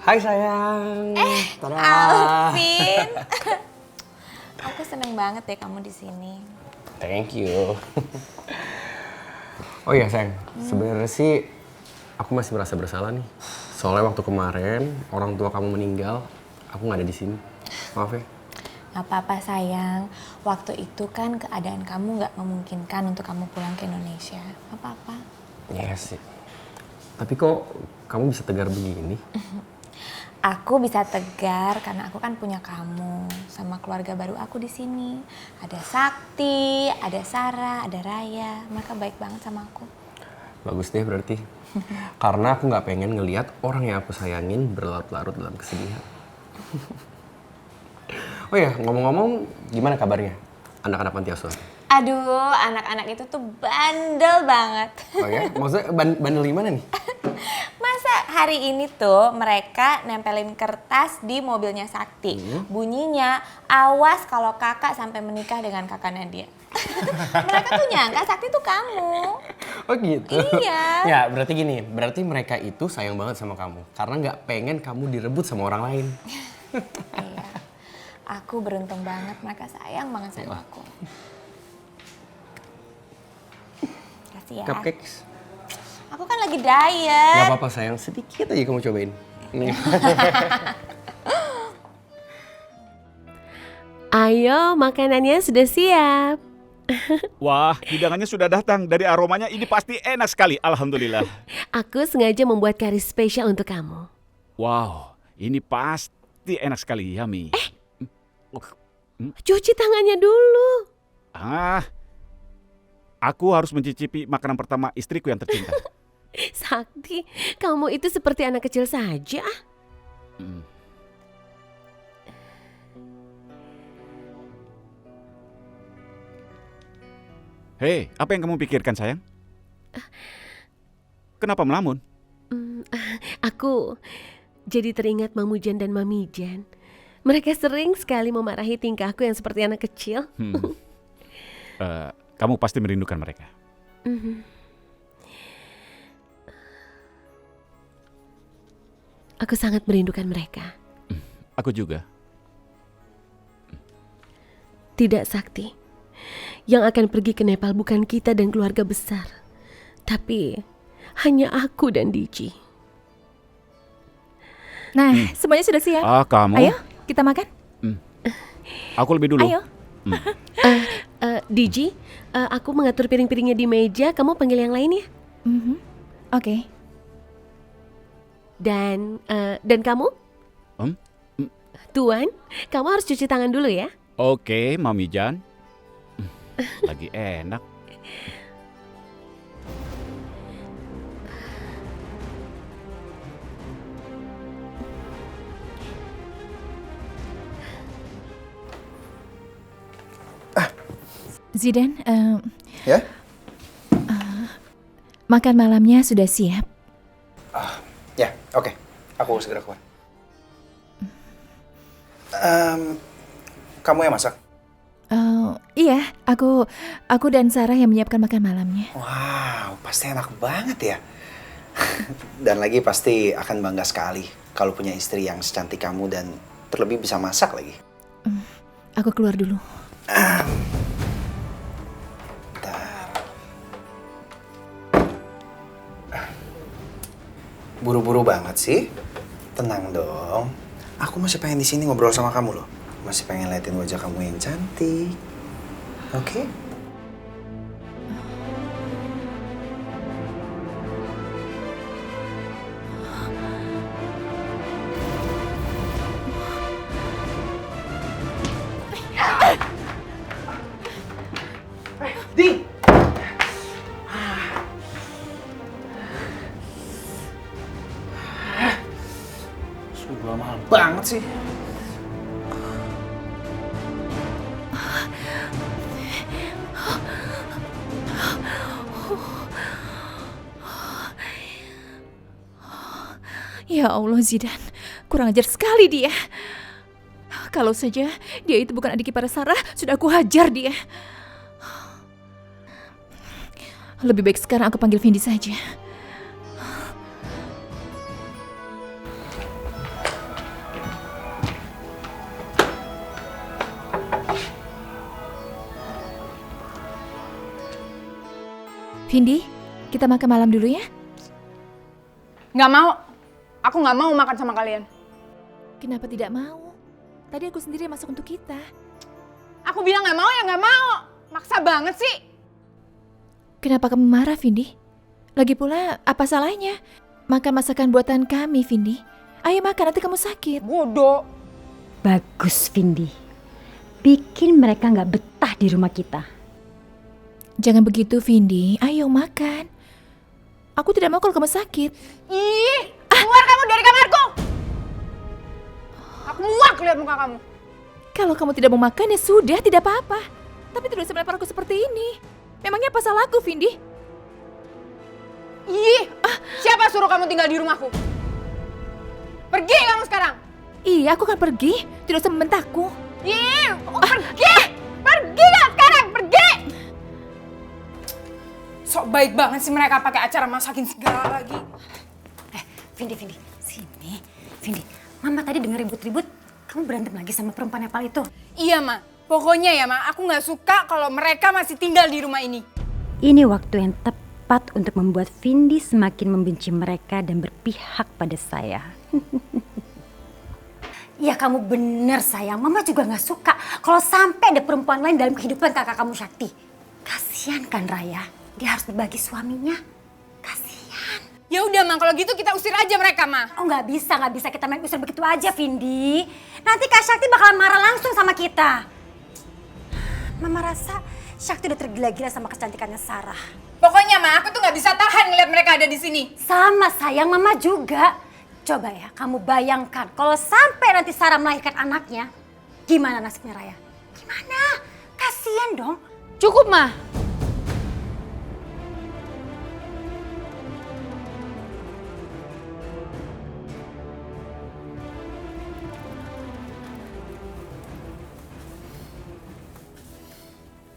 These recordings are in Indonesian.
Hai sayang. Tada. Alvin. Aku seneng banget deh kamu di sini. Thank you. Oh iya sayang, sebenarnya sih aku masih merasa bersalah nih. Soalnya waktu kemarin orang tua kamu meninggal, aku nggak ada di sini. Maaf ya. Gak apa-apa sayang. Waktu itu kan keadaan kamu gak memungkinkan untuk kamu pulang ke Indonesia. Gak apa-apa. Iya sih. Tapi kok kamu bisa tegar begini? Aku bisa tegar karena aku kan punya kamu sama keluarga baru aku di sini. Ada Sakti, ada Sarah, ada Raya. Mereka baik banget sama aku. Bagus deh berarti. Karena aku nggak pengen ngelihat orang yang aku sayangin berlarut-larut dalam kesedihan. Oh ya, ngomong-ngomong, gimana kabarnya anak-anak panti asuhan? Aduh, anak-anak itu tuh bandel banget. Oh ya, maksudnya bandel gimana nih? Masa hari ini tuh mereka nempelin kertas di mobilnya Sakti. Bunyinya, awas kalau kakak sampai menikah dengan kakaknya dia. Mereka tuh nyangka Sakti tuh kamu. Oh gitu? Iya. Ya berarti gini, berarti mereka itu sayang banget sama kamu. Karena nggak pengen kamu direbut sama orang lain. Iya. Aku beruntung banget, mereka sayang banget sama aku. Kasih ya. Cupcakes? Aku kan lagi diet. Gak apa-apa sayang, sedikit aja kamu cobain. Nih. Ayo, makanannya sudah siap. Wah, hidangannya sudah datang. Dari aromanya ini pasti enak sekali. Alhamdulillah. Aku sengaja membuat kari spesial untuk kamu. Wow, ini pasti enak sekali, Yummy. Cuci tangannya dulu. Aku harus mencicipi makanan pertama istriku yang tercinta. Sakti, kamu itu seperti anak kecil saja. Hei, apa yang kamu pikirkan, sayang? Kenapa melamun? Aku jadi teringat Mamujan dan Mamijan. Mereka sering sekali memarahi tingkahku yang seperti anak kecil. Kamu pasti merindukan mereka. Aku sangat merindukan mereka. Aku juga. Tidak, Sakti. Yang akan pergi ke Nepal bukan kita dan keluarga besar. Tapi hanya aku dan Diji. Nah, semuanya sudah siap. Kamu? Ayo, kita makan. Aku lebih dulu. Ayo. Diji, aku mengatur piring-piringnya di meja. Kamu panggil yang lain ya. Oke. Dan kamu? Tuan, kamu harus cuci tangan dulu ya. Oke, Mami Jan. Lagi enak. Zidan, Ya? makan malamnya sudah siap. Ya, oke. Aku segera keluar. Kamu yang masak? Iya, aku dan Sarah yang menyiapkan makan malamnya. Wow, pasti enak banget ya. Dan lagi pasti akan bangga sekali kalau punya istri yang secantik kamu dan terlebih bisa masak lagi. Aku keluar dulu. Buru-buru banget sih. Tenang dong. Aku masih pengen di sini ngobrol sama kamu loh. Masih pengen liatin wajah kamu yang cantik. Oke? Di! Sudah mahal banget sih. Ya Allah, Zidan. Kurang ajar sekali dia. Kalau saja dia itu bukan adik ipar Sarah, sudah aku hajar dia. Lebih baik sekarang aku panggil Vindi saja. Vindi, kita makan malam dulu ya? Nggak mau. Aku nggak mau makan sama kalian. Kenapa tidak mau? Tadi aku sendiri yang masak untuk kita. Aku bilang nggak mau ya nggak mau. Maksa banget sih. Kenapa kamu marah, Vindi? Lagi pula, apa salahnya? Makan masakan buatan kami, Vindi. Ayo makan, nanti kamu sakit. Bodoh. Bagus, Vindi. Bikin mereka nggak betah di rumah kita. Jangan begitu, Vindi. Ayo makan. Aku tidak mau kalau kamu sakit. Ih, keluar kamu dari kamarku. Aku muak lihat muka kamu. Kalau kamu tidak mau makan, ya sudah, tidak apa-apa. Tapi tidak usah melempar aku seperti ini. Memangnya apa salahku, Vindi? Ih, siapa suruh kamu tinggal di rumahku? Pergi kamu sekarang. Iya, aku akan pergi. Tidak usah membentakku. Ih, pergi. Pergi nggak sekarang, pergi. Sok baik banget sih mereka pakai acara masakin segala lagi. Vindi, sini. Vindi, Mama tadi dengar ribut-ribut. Kamu berantem lagi sama perempuan Nepal itu. Iya, Ma. Pokoknya ya, Ma, aku nggak suka kalau mereka masih tinggal di rumah ini. Ini waktu yang tepat untuk membuat Vindi semakin membenci mereka dan berpihak pada saya. Ya kamu bener sayang, Mama juga gak suka kalau sampai ada perempuan lain dalam kehidupan kakak kamu Sakti. Kasian kan Raya, dia harus berbagi suaminya. Kasian. Ya udah, Ma, kalau gitu kita usir aja mereka, Ma. Oh gak bisa kita main usir begitu aja Vindi. Nanti Kak Sakti bakal marah langsung sama kita. Mama rasa Sakti udah tergila-gila sama kecantikannya Sarah. Pokoknya, Ma, aku tuh nggak bisa tahan ngeliat mereka ada di sini. Sama sayang, Mama juga. Coba ya, kamu bayangkan kalau sampai nanti Sarah melahirkan anaknya, gimana nasibnya Raya? Gimana? Kasian dong. Cukup, Ma.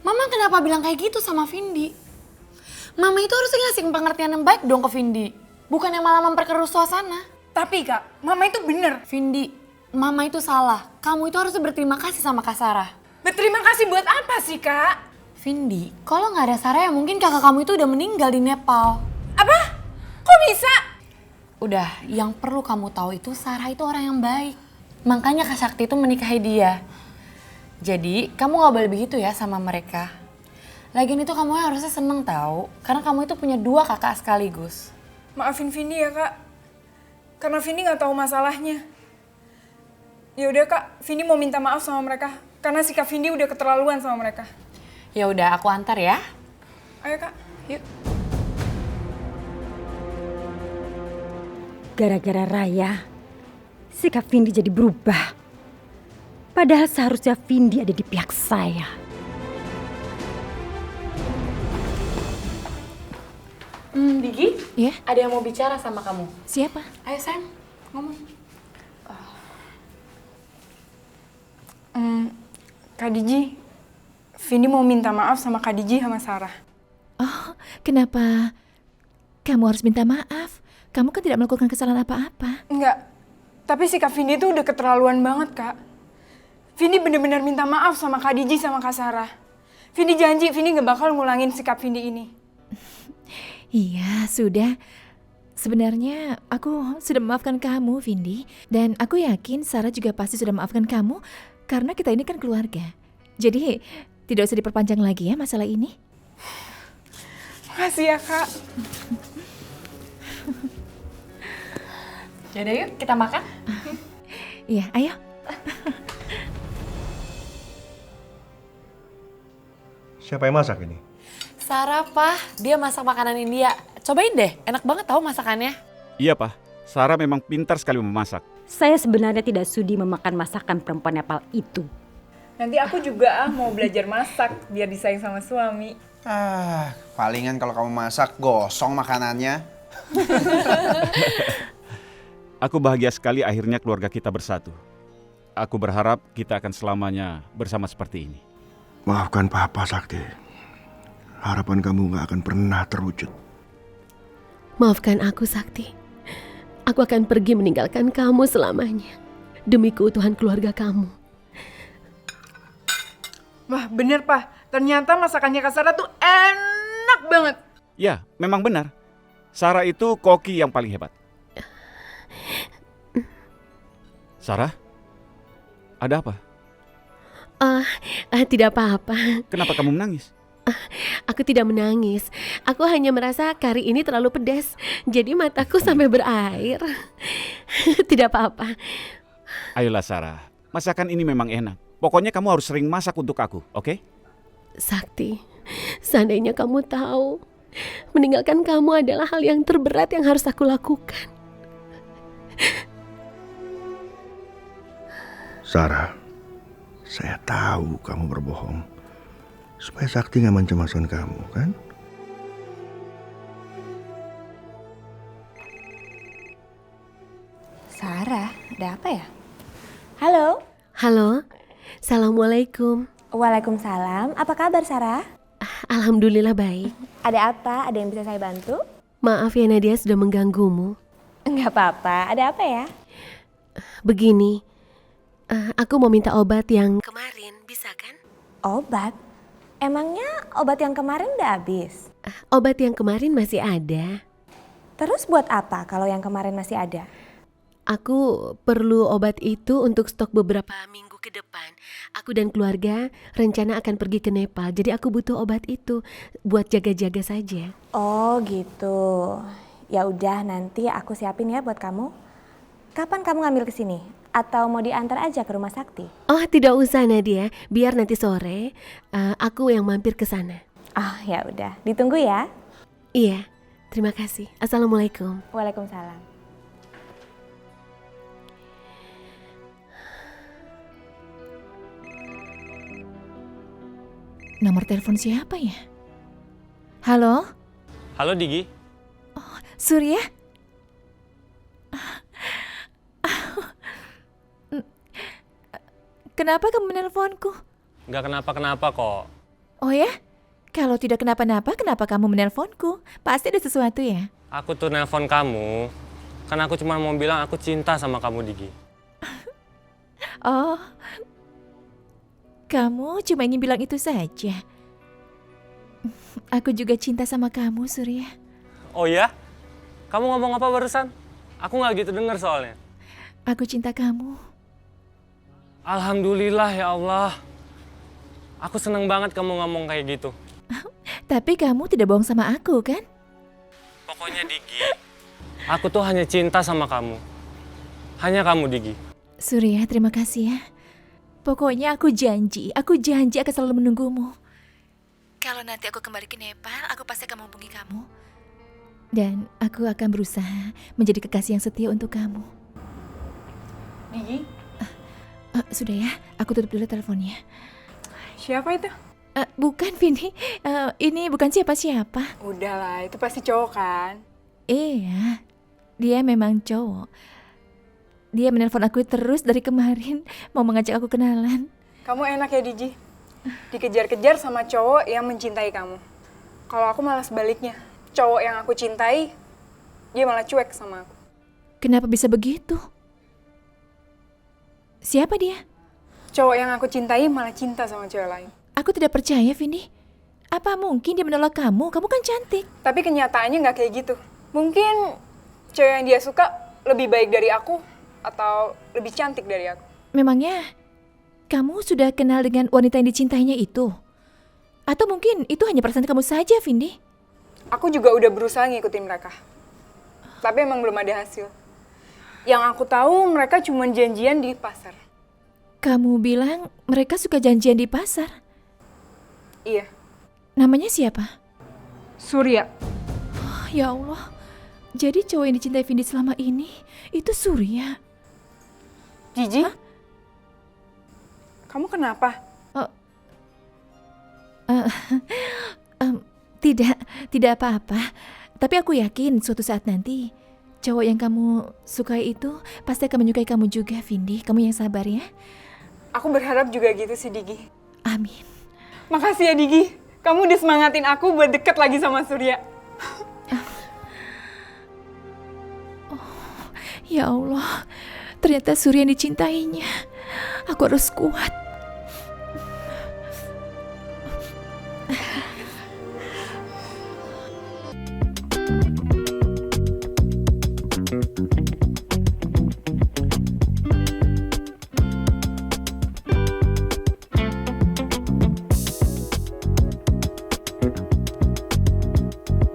Mama kenapa bilang kayak gitu sama Vindi? Mama itu harusnya ngasih pengertian yang baik dong ke Vindi. Bukannya malah memperkeruh suasana. Tapi, Kak, Mama itu bener. Vindi, Mama itu salah. Kamu itu harusnya berterima kasih sama Kak Sarah. Berterima kasih buat apa sih, Kak? Vindi, kalau nggak ada Sarah ya mungkin kakak kamu itu udah meninggal di Nepal. Apa? Kok bisa? Udah, yang perlu kamu tahu itu Sarah itu orang yang baik. Makanya Kak Sakti itu menikahi dia. Jadi, kamu nggak boleh begitu ya sama mereka. Lagian itu kamu harusnya seneng tahu, karena kamu itu punya 2 kakak sekaligus. Maafin Vindi ya, Kak. Karena Vindi nggak tahu masalahnya. Ya udah, Kak, Vindi mau minta maaf sama mereka karena sikap Vindi udah keterlaluan sama mereka. Ya udah, aku antar ya. Ayo, Kak, yuk. Gara-gara Raya, sikap Vindi jadi berubah. Padahal seharusnya Vindi ada di pihak saya. Digi? Ya, Ada yang mau bicara sama kamu. siapa? Ayo sayang, ngomong. Kak Diji, Vindi mau minta maaf sama Kak Diji sama Sarah. Oh, kenapa kamu harus minta maaf? Kamu kan tidak melakukan kesalahan apa-apa. Enggak, tapi sikap Vindi tuh udah keterlaluan banget, Kak. Vindi bener-bener minta maaf sama Kak Diji sama Kak Sarah. Vindi janji, Vindi gak bakal ngulangin sikap Vindi ini. Iya, sudah. Sebenarnya aku sudah memaafkan kamu, Vindi. Dan aku yakin Sarah juga pasti sudah memaafkan kamu karena kita ini kan keluarga. Jadi tidak usah diperpanjang lagi ya masalah ini. Makasih ya, Kak. Yaudah yuk, kita makan. Iya, ayo. Siapa yang masak ini? Sarah, Pak. Dia masak makanan India. Cobain deh, enak banget tahu masakannya. Iya, Pak. Sarah memang pintar sekali memasak. Saya sebenarnya tidak sudi memakan masakan perempuan Nepal itu. Nanti aku juga mau belajar masak biar disayang sama suami. Palingan kalau kamu masak gosong makanannya. Aku bahagia sekali akhirnya keluarga kita bersatu. Aku berharap kita akan selamanya bersama seperti ini. Maafkan Papa, Sakti. Harapan kamu gak akan pernah terwujud. Maafkan aku, Sakti. Aku akan pergi meninggalkan kamu selamanya. Demi keutuhan keluarga kamu. Wah, bener, Pak. Ternyata masakannya Kak Sarah tuh enak banget. Ya, memang benar. Sarah itu koki yang paling hebat. Sarah? Ada apa? Tidak apa-apa. Kenapa kamu menangis? Aku tidak menangis. Aku hanya merasa kari ini terlalu pedas. Jadi mataku sampai berair. Tidak apa-apa. Ayolah Sarah, masakan ini memang enak. Pokoknya kamu harus sering masak untuk aku, oke? Sakti, seandainya kamu tahu, meninggalkan kamu adalah hal yang terberat yang harus aku lakukan. Sarah, saya tahu kamu berbohong. Supaya Sakti nggak mencemaskan kamu, kan? Sarah, ada apa ya? Halo? Halo, Assalamualaikum. Waalaikumsalam. Apa kabar, Sarah? Alhamdulillah baik. Ada apa? Ada yang bisa saya bantu? Maaf ya Nadia sudah mengganggumu. Enggak apa-apa. Ada apa ya? Begini, aku mau minta obat yang kemarin, bisa kan? Obat? Emangnya obat yang kemarin udah habis? Obat yang kemarin masih ada. Terus buat apa kalau yang kemarin masih ada? Aku perlu obat itu untuk stok beberapa minggu ke depan. Aku dan keluarga rencana akan pergi ke Nepal, jadi aku butuh obat itu buat jaga-jaga saja. Oh gitu. Ya udah, nanti aku siapin ya buat kamu. Kapan kamu ngambil ke sini? Atau mau diantar aja ke rumah Sakti? Oh tidak usah Nadia, biar nanti sore aku yang mampir ke sana. Oh ya udah, ditunggu ya. Iya, terima kasih. Assalamualaikum. Waalaikumsalam. Nomor telepon siapa ya? Halo? Halo Digi. Surya? Kenapa kamu menelponku? Nggak kenapa-kenapa kok. Oh ya? Kalau tidak kenapa-napa, kenapa kamu menelponku? Pasti ada sesuatu ya? Aku tuh nelpon kamu, karena aku cuma mau bilang aku cinta sama kamu, Digi. Oh, kamu cuma ingin bilang itu saja. Aku juga cinta sama kamu, Surya. Oh ya? Kamu ngomong apa barusan? Aku nggak gitu dengar soalnya. Aku cinta kamu. Alhamdulillah ya Allah. Aku seneng banget kamu ngomong kayak gitu. Tapi kamu tidak bohong sama aku, kan? Pokoknya Digi, aku tuh hanya cinta sama kamu. Hanya kamu, Digi. Surya, terima kasih ya. Pokoknya aku janji akan selalu menunggumu. Kalau nanti aku kembali ke Nepal, aku pasti akan menghubungi kamu. Dan aku akan berusaha menjadi kekasih yang setia untuk kamu. Digi? Sudah ya, aku tutup dulu teleponnya. Siapa itu? Bukan, Vini. Ini bukan siapa-siapa. Udahlah, itu pasti cowok kan? Iya, dia memang cowok. Dia menelpon aku terus dari kemarin, mau mengajak aku kenalan. Kamu enak ya, Digi? Dikejar-kejar sama cowok yang mencintai kamu. Kalau aku malah sebaliknya. Cowok yang aku cintai, dia malah cuek sama aku. Kenapa bisa begitu? Siapa dia? Cowok yang aku cintai malah cinta sama cewek lain. Aku tidak percaya, Vindi. Apa mungkin dia menolak kamu? Kamu kan cantik. Tapi kenyataannya nggak kayak gitu. Mungkin cewek yang dia suka lebih baik dari aku atau lebih cantik dari aku. Memangnya kamu sudah kenal dengan wanita yang dicintainya itu? Atau mungkin itu hanya perasaan kamu saja, Vindi? Aku juga udah berusaha ngikutin mereka. Tapi emang belum ada hasil. Yang aku tahu mereka cuma janjian di pasar. Kamu bilang mereka suka janjian di pasar? Iya. Namanya siapa? Surya. Oh, ya Allah. Jadi cowok yang dicintai Vindi selama ini itu Surya. Gigi? Hah? Kamu kenapa? Tidak apa-apa. Tapi aku yakin suatu saat nanti cowok yang kamu sukai itu pasti akan menyukai kamu juga, Vindi. Kamu yang sabar ya. Aku berharap juga gitu sih, Digi. Amin. Makasih ya, Digi. Kamu udah semangatin aku buat deket lagi sama Surya. Ya Allah, ternyata Surya yang dicintainya. Aku harus kuat.